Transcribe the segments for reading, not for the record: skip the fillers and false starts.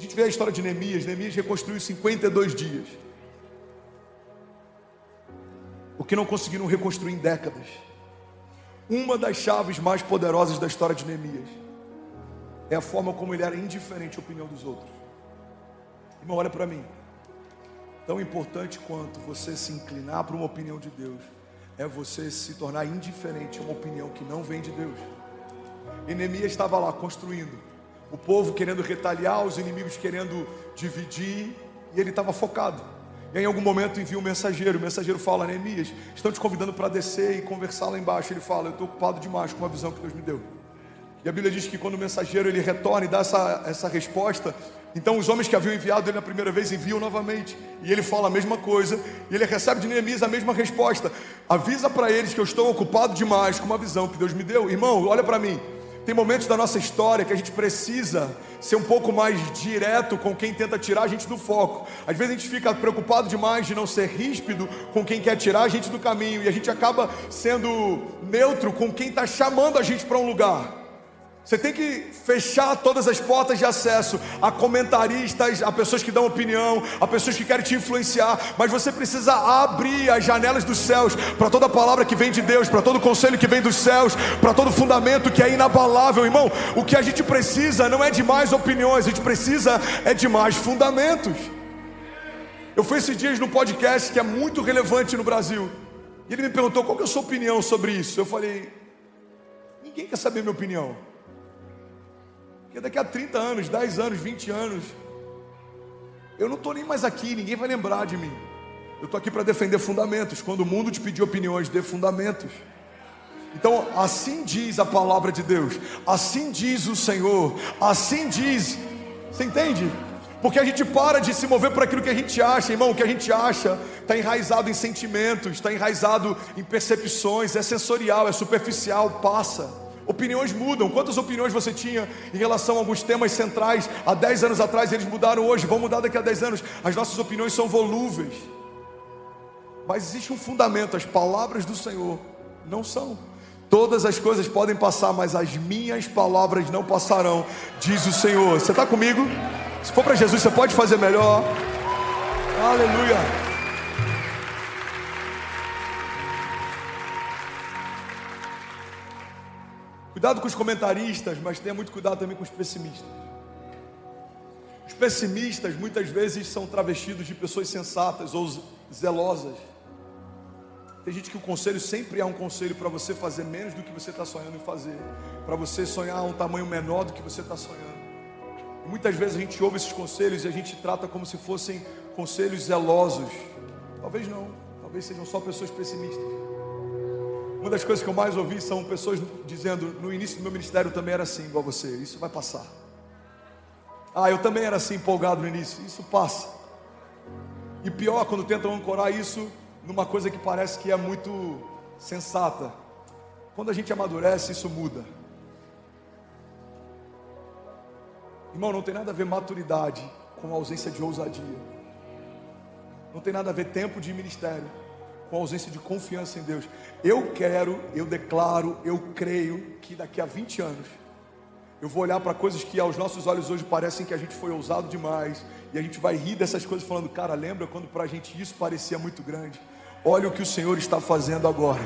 A gente vê a história de Neemias. Neemias reconstruiu 52 dias. O que não conseguiram reconstruir em décadas. Uma das chaves mais poderosas da história de Neemias é a forma como ele era indiferente à opinião dos outros. Irmão, olha para mim. Tão importante quanto você se inclinar para uma opinião de Deus é você se tornar indiferente a uma opinião que não vem de Deus. E Neemias estava lá construindo, o povo querendo retaliar, os inimigos querendo dividir, e ele estava focado. E aí, em algum momento envia um mensageiro. O mensageiro fala: Neemias, estão te convidando para descer e conversar lá embaixo. Ele fala: eu estou ocupado demais com a visão que Deus me deu. E a Bíblia diz que quando o mensageiro ele retorna e dá essa resposta, então os homens que haviam enviado ele na primeira vez enviam novamente, e ele fala a mesma coisa, e ele recebe de Neemias a mesma resposta: avisa para eles que eu estou ocupado demais com uma visão que Deus me deu. Irmão, olha para mim. Tem momentos da nossa história que a gente precisa ser um pouco mais direto com quem tenta tirar a gente do foco. Às vezes a gente fica preocupado demais de não ser ríspido com quem quer tirar a gente do caminho, e a gente acaba sendo neutro com quem está chamando a gente para um lugar. Você tem que fechar todas as portas de acesso a comentaristas, a pessoas que dão opinião, a pessoas que querem te influenciar, mas você precisa abrir as janelas dos céus para toda palavra que vem de Deus, para todo conselho que vem dos céus, para todo fundamento que é inabalável. Irmão, o que a gente precisa não é de mais opiniões, a gente precisa é de mais fundamentos. Eu fui esses dias num podcast que é muito relevante no Brasil, e ele me perguntou qual que é a sua opinião sobre isso. Eu falei: ninguém quer saber minha opinião. Porque daqui a 30 anos, 10 anos, 20 anos, eu não estou nem mais aqui, ninguém vai lembrar de mim. Eu estou aqui para defender fundamentos. Quando o mundo te pedir opiniões, dê fundamentos. Então, assim diz a palavra de Deus, assim diz o Senhor, assim diz. Você entende? Porque a gente para de se mover por aquilo que a gente acha, irmão. O que a gente acha está enraizado em sentimentos, está enraizado em percepções, é sensorial, é superficial, passa. Opiniões mudam. Quantas opiniões você tinha em relação a alguns temas centrais há 10 anos atrás? Eles mudaram hoje, vão mudar daqui a 10 anos. As nossas opiniões são volúveis, mas existe um fundamento: as palavras do Senhor não são. Todas as coisas podem passar, mas as minhas palavras não passarão, diz o Senhor. Você está comigo? Se for para Jesus, você pode fazer melhor. Aleluia. Cuidado com os comentaristas, mas tenha muito cuidado também com os pessimistas. Os pessimistas muitas vezes são travestidos de pessoas sensatas ou zelosas. Tem gente que o conselho sempre é um conselho para você fazer menos do que você está sonhando em fazer, para você sonhar um tamanho menor do que você está sonhando. E muitas vezes a gente ouve esses conselhos e a gente trata como se fossem conselhos zelosos. Talvez não, talvez sejam só pessoas pessimistas. Uma das coisas que eu mais ouvi são pessoas dizendo: no início do meu ministério eu também era assim, igual você, isso vai passar. Eu também era assim, empolgado no início, isso passa. E pior, quando tentam ancorar isso numa coisa que parece que é muito sensata. Quando a gente amadurece, isso muda. Irmão, não tem nada a ver maturidade com a ausência de ousadia. Não tem nada a ver tempo de ministério com a ausência de confiança em Deus. Eu declaro, eu creio que daqui a 20 anos eu vou olhar para coisas que aos nossos olhos hoje parecem que a gente foi ousado demais, e a gente vai rir dessas coisas falando: cara, lembra quando para a gente isso parecia muito grande? Olha o que o Senhor está fazendo agora.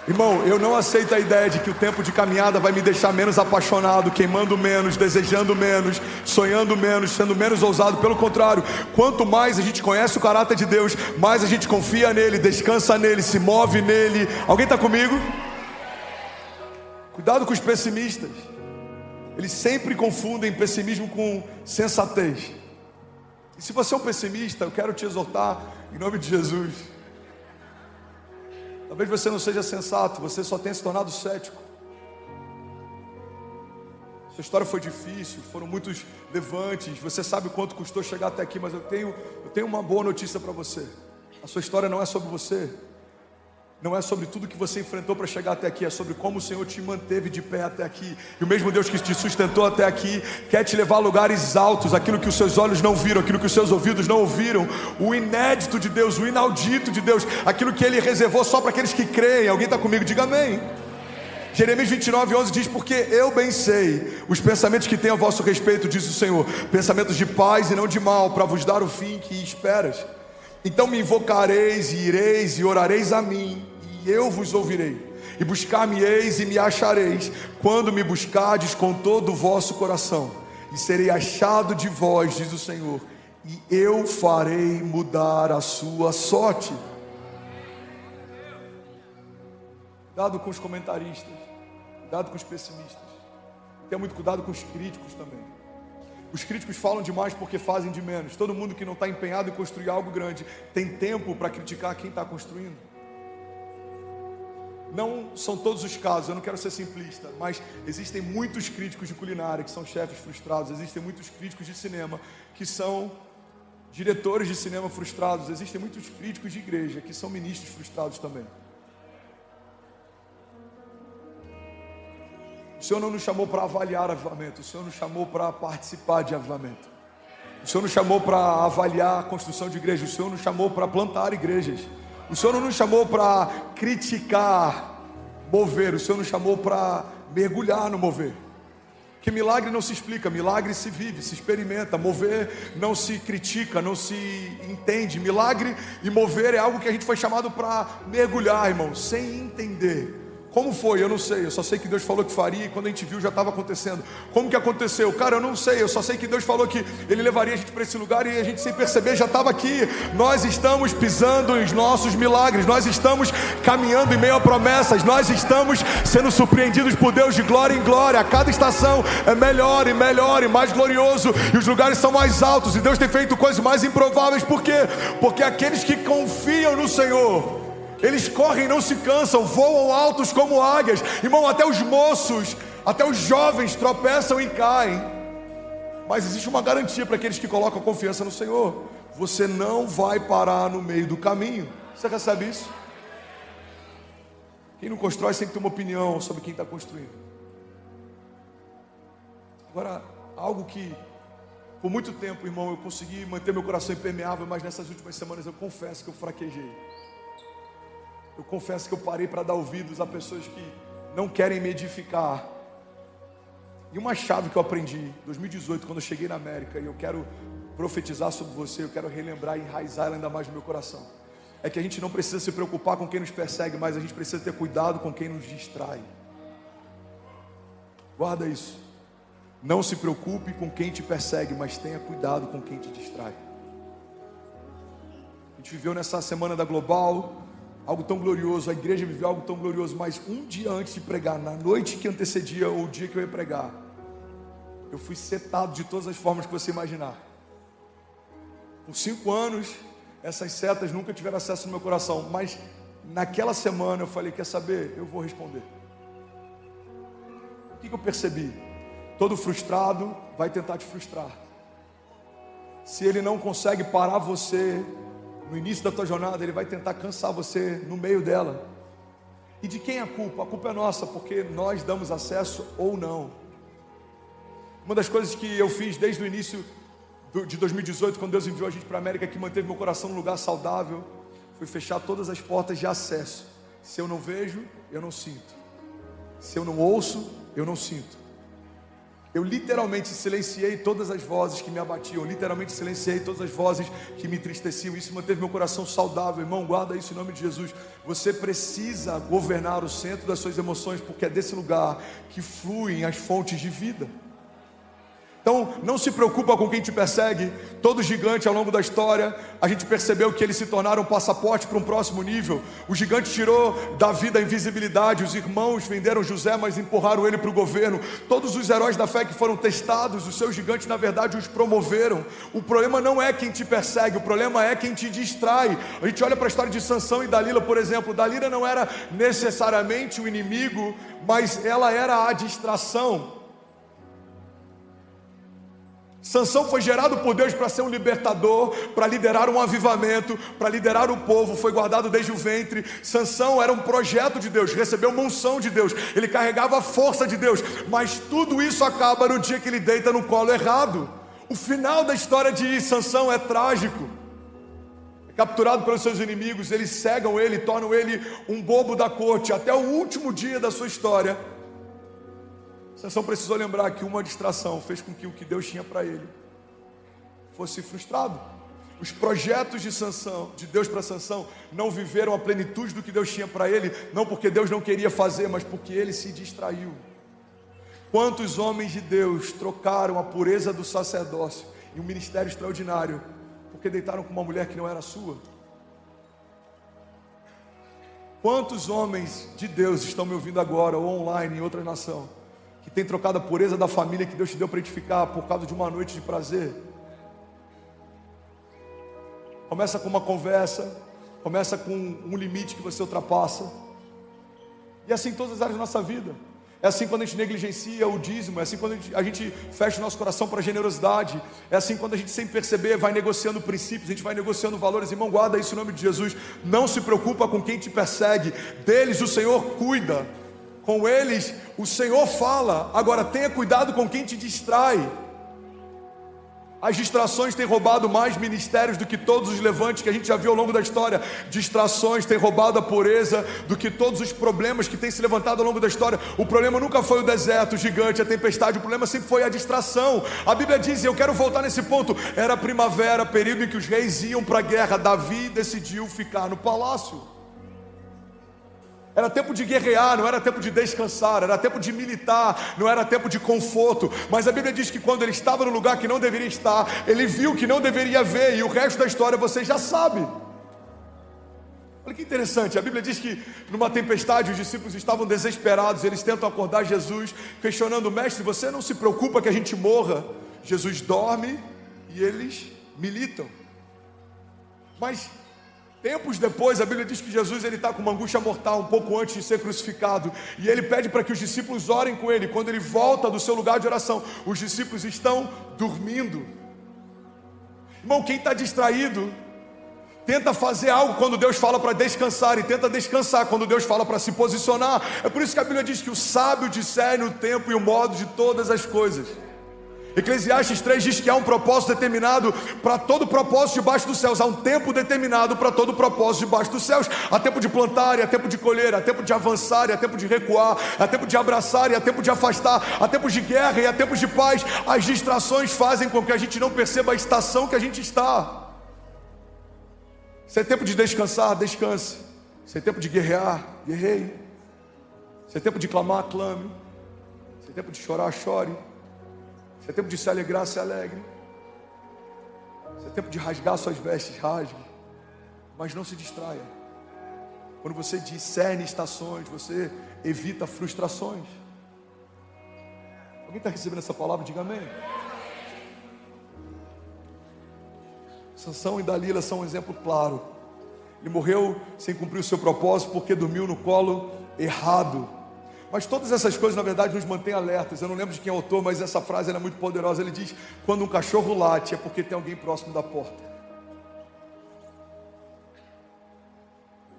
Irmão, eu não aceito a ideia de que o tempo de caminhada vai me deixar menos apaixonado, queimando menos, desejando menos, sonhando menos, sendo menos ousado. Pelo contrário, quanto mais a gente conhece o caráter de Deus, mais a gente confia nele, descansa nele, se move nele. Alguém está comigo? Cuidado com os pessimistas. Eles sempre confundem pessimismo com sensatez. E se você é um pessimista, eu quero te exortar em nome de Jesus. Talvez você não seja sensato, você só tenha se tornado cético. Sua história foi difícil, foram muitos levantes, você sabe o quanto custou chegar até aqui, mas eu tenho uma boa notícia para você. A sua história não é sobre você, não é sobre tudo que você enfrentou para chegar até aqui, é sobre como o Senhor te manteve de pé até aqui. E o mesmo Deus que te sustentou até aqui quer te levar a lugares altos, aquilo que os seus olhos não viram, aquilo que os seus ouvidos não ouviram, o inédito de Deus, o inaudito de Deus, aquilo que Ele reservou só para aqueles que creem. Alguém está comigo? Diga amém. Jeremias 29:11 diz: porque eu bem sei os pensamentos que tenho a vosso respeito, diz o Senhor, pensamentos de paz e não de mal, para vos dar o fim que esperas. Então me invocareis e ireis e orareis a mim, e eu vos ouvirei, e buscar-me-eis e me achareis, quando me buscardes com todo o vosso coração, e serei achado de vós, diz o Senhor, e eu farei mudar a sua sorte. Cuidado com os comentaristas, cuidado com os pessimistas, tenha muito cuidado com os críticos também. Os críticos falam demais porque fazem de menos. Todo mundo que não está empenhado em construir algo grande tem tempo para criticar quem está construindo. Não são todos os casos, eu não quero ser simplista, mas existem muitos críticos de culinária que são chefes frustrados, existem muitos críticos de cinema que são diretores de cinema frustrados, existem muitos críticos de igreja que são ministros frustrados também. O Senhor não nos chamou para avaliar avivamento, o Senhor nos chamou para participar de avivamento. O Senhor nos chamou para avaliar a construção de igreja, o Senhor nos chamou para plantar igrejas. O Senhor não nos chamou para criticar, mover, o Senhor nos chamou para mergulhar no mover. Que milagre não se explica, milagre se vive, se experimenta. Mover não se critica, não se entende. Milagre e mover é algo que a gente foi chamado para mergulhar, irmão, sem entender. Como foi? Eu não sei, eu só sei que Deus falou que faria e quando a gente viu já estava acontecendo. Como que aconteceu? Cara, eu não sei, eu só sei que Deus falou que Ele levaria a gente para esse lugar e a gente sem perceber já estava aqui. Nós estamos pisando os nossos milagres, nós estamos caminhando em meio a promessas, nós estamos sendo surpreendidos por Deus de glória em glória. A cada estação é melhor e melhor e mais glorioso e os lugares são mais altos e Deus tem feito coisas mais improváveis. Por quê? Porque aqueles que confiam no Senhor, eles correm e não se cansam, voam altos como águias. Irmão, até os moços, até os jovens tropeçam e caem. Mas existe uma garantia para aqueles que colocam confiança no Senhor: você não vai parar no meio do caminho. Você recebe isso? Quem não constrói sempre tem uma opinião sobre quem está construindo. Agora, algo que por muito tempo, irmão, eu consegui manter meu coração impermeável, mas nessas últimas semanas eu confesso que eu fraquejei. Eu confesso que eu parei para dar ouvidos a pessoas que não querem me edificar. E uma chave que eu aprendi em 2018, quando eu cheguei na América, e eu quero profetizar sobre você, eu quero relembrar e enraizar ela ainda mais no meu coração, é que a gente não precisa se preocupar com quem nos persegue, mas a gente precisa ter cuidado com quem nos distrai. Guarda isso. Não se preocupe com quem te persegue, mas tenha cuidado com quem te distrai. A gente viveu nessa semana da Global algo tão glorioso, a igreja viveu algo tão glorioso, mas um dia antes de pregar, na noite que antecedia o dia que eu ia pregar, eu fui setado de todas as formas que você imaginar. Por 5 anos, essas setas nunca tiveram acesso no meu coração, mas naquela semana eu falei: quer saber? Eu vou responder. O que eu percebi? Todo frustrado vai tentar te frustrar. Se ele não consegue parar você no início da tua jornada, ele vai tentar cansar você no meio dela. E de quem é a culpa? A culpa é nossa, porque nós damos acesso ou não. Uma das coisas que eu fiz desde o início de 2018, quando Deus enviou a gente para a América, que manteve meu coração num lugar saudável, foi fechar todas as portas de acesso. Se eu não vejo, eu não sinto. Se eu não ouço, eu não sinto. Eu literalmente silenciei todas as vozes que me abatiam, literalmente silenciei todas as vozes que me entristeciam. Isso manteve meu coração saudável. Irmão, guarda isso em nome de Jesus. Você precisa governar o centro das suas emoções, porque é desse lugar que fluem as fontes de vida. Então, não se preocupa com quem te persegue. Todo gigante ao longo da história, a gente percebeu que eles se tornaram um passaporte para um próximo nível. O gigante tirou Davi da invisibilidade. Os irmãos venderam José, mas empurraram ele para o governo. Todos os heróis da fé que foram testados, os seus gigantes na verdade os promoveram. O problema não é quem te persegue, o problema é quem te distrai. A gente olha para a história de Sansão e Dalila, por exemplo. Dalila não era necessariamente o inimigo, mas ela era a distração. Sansão foi gerado por Deus para ser um libertador, para liderar um avivamento, para liderar o povo, foi guardado desde o ventre. Sansão era um projeto de Deus, recebeu uma unção de Deus, ele carregava a força de Deus, mas tudo isso acaba no dia que ele deita no colo errado. O final da história de Sansão é trágico. É capturado pelos seus inimigos, eles cegam ele, tornam ele um bobo da corte, até o último dia da sua história. Sansão precisou lembrar que uma distração fez com que o que Deus tinha para ele fosse frustrado. Os projetos de Sansão, de Deus para Sansão, não viveram a plenitude do que Deus tinha para ele, não porque Deus não queria fazer, mas porque ele se distraiu. Quantos homens de Deus trocaram a pureza do sacerdócio e um ministério extraordinário porque deitaram com uma mulher que não era sua? Quantos homens de Deus estão me ouvindo agora, ou online, em outra nação, que têm trocado a pureza da família que Deus te deu para edificar por causa de uma noite de prazer? Começa com uma conversa, começa com um limite que você ultrapassa. E é assim em todas as áreas da nossa vida. É assim quando a gente negligencia o dízimo, é assim quando a gente fecha o nosso coração para a generosidade, é assim quando a gente, sem perceber, vai negociando princípios, a gente vai negociando valores. Irmão, guarda isso em nome de Jesus. Não se preocupa com quem te persegue, deles o Senhor cuida, com eles o Senhor fala. Agora tenha cuidado com quem te distrai. As distrações têm roubado mais ministérios do que todos os levantes que a gente já viu ao longo da história. Distrações têm roubado a pureza do que todos os problemas que têm se levantado ao longo da história. O problema nunca foi o deserto, o gigante, a tempestade. O problema sempre foi a distração. A Bíblia diz, e eu quero voltar nesse ponto, era primavera, período em que os reis iam para a guerra. Davi decidiu ficar no palácio. Era tempo de guerrear, não era tempo de descansar, era tempo de militar, não era tempo de conforto. Mas a Bíblia diz que quando ele estava no lugar que não deveria estar, ele viu que não deveria ver, e o resto da história você já sabe. Olha que interessante, a Bíblia diz que numa tempestade os discípulos estavam desesperados, eles tentam acordar Jesus, questionando: mestre, você não se preocupa que a gente morra? Jesus dorme e eles militam. Mas tempos depois, a Bíblia diz que Jesus está com uma angústia mortal, um pouco antes de ser crucificado, e ele pede para que os discípulos orem com ele. Quando ele volta do seu lugar de oração, os discípulos estão dormindo. Irmão, quem está distraído tenta fazer algo quando Deus fala para descansar, e tenta descansar quando Deus fala para se posicionar. É por isso que a Bíblia diz que o sábio discerne o tempo e o modo de todas as coisas. Eclesiastes 3 diz que há um propósito determinado para todo propósito debaixo dos céus. Há um tempo determinado para todo propósito debaixo dos céus. Há tempo de plantar e há tempo de colher, há tempo de avançar e há tempo de recuar, há tempo de abraçar e há tempo de afastar, há tempos de guerra e há tempos de paz. As distrações fazem com que a gente não perceba a estação que a gente está. Se é tempo de descansar, descanse. Se é tempo de guerrear, guerreie. Se é tempo de clamar, clame. Se é tempo de chorar, chore. Se é tempo de se alegrar, se alegre. Se é tempo de rasgar suas vestes, rasgue. Mas não se distraia. Quando você discerne estações, você evita frustrações. Alguém está recebendo essa palavra? Diga amém. Sansão e Dalila são um exemplo claro. Ele morreu sem cumprir o seu propósito porque dormiu no colo errado. Mas todas essas coisas, na verdade, nos mantêm alertas. Eu não lembro de quem é o autor, mas essa frase é muito poderosa. Ele diz: quando um cachorro late, é porque tem alguém próximo da porta.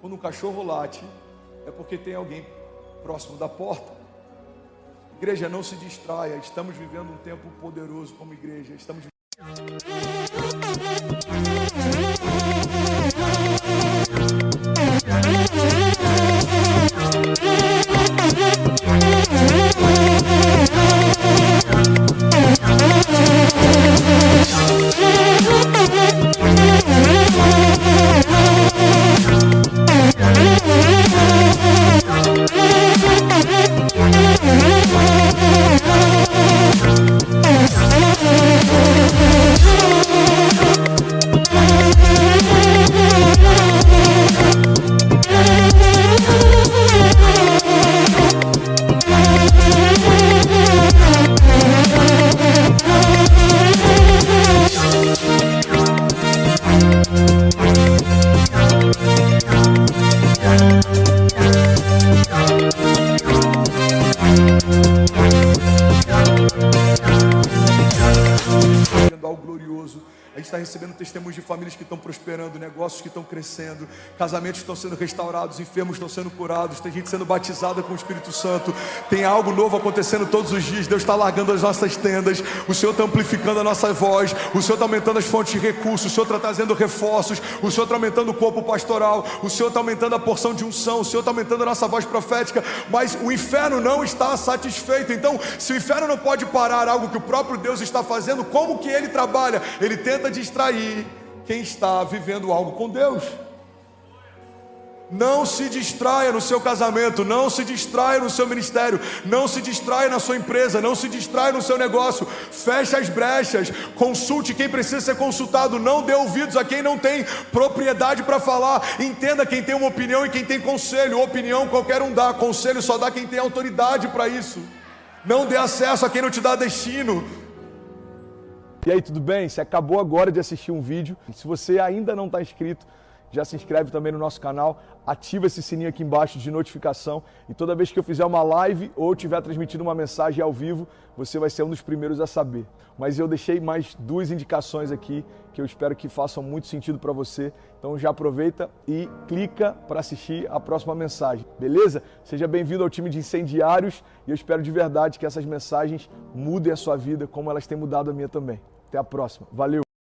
Quando um cachorro late, é porque tem alguém próximo da porta. Igreja, não se distraia. Estamos vivendo um tempo poderoso como igreja. Estamos vivendo algo glorioso. A gente está recebendo testemunhos de famílias que estão prosperando, negócios que estão crescendo, casamentos que estão sendo restaurados, enfermos estão sendo curados, tem gente sendo batizada com o Espírito Santo, tem algo novo acontecendo todos os dias. Deus está largando as nossas tendas, o Senhor está amplificando a nossa voz, o Senhor está aumentando as fontes de recursos, o Senhor está trazendo reforços, o Senhor está aumentando o corpo pastoral, o Senhor está aumentando a porção de unção, o Senhor está aumentando a nossa voz profética. Mas o inferno não está satisfeito. Então, se o inferno não pode parar algo que o próprio Deus está fazendo, como que ele trabalha? Ele tenta distrair quem está vivendo algo com Deus. Não se distraia no seu casamento, não se distraia no seu ministério, não se distraia na sua empresa, não se distraia no seu negócio. Feche as brechas, consulte quem precisa ser consultado, não dê ouvidos a quem não tem propriedade para falar. Entenda quem tem uma opinião e quem tem conselho. Opinião qualquer um dá, conselho só dá quem tem autoridade para isso. Não dê acesso a quem não te dá destino. E aí, tudo bem? Você acabou agora de assistir um vídeo. Se você ainda não está inscrito, já se inscreve também no nosso canal, ativa esse sininho aqui embaixo de notificação e toda vez que eu fizer uma live ou estiver transmitindo uma mensagem ao vivo, você vai ser um dos primeiros a saber. Mas eu deixei mais 2 indicações aqui que eu espero que façam muito sentido para você. Então já aproveita e clica para assistir a próxima mensagem, beleza? Seja bem-vindo ao time de incendiários e eu espero de verdade que essas mensagens mudem a sua vida como elas têm mudado a minha também. Até a próxima. Valeu!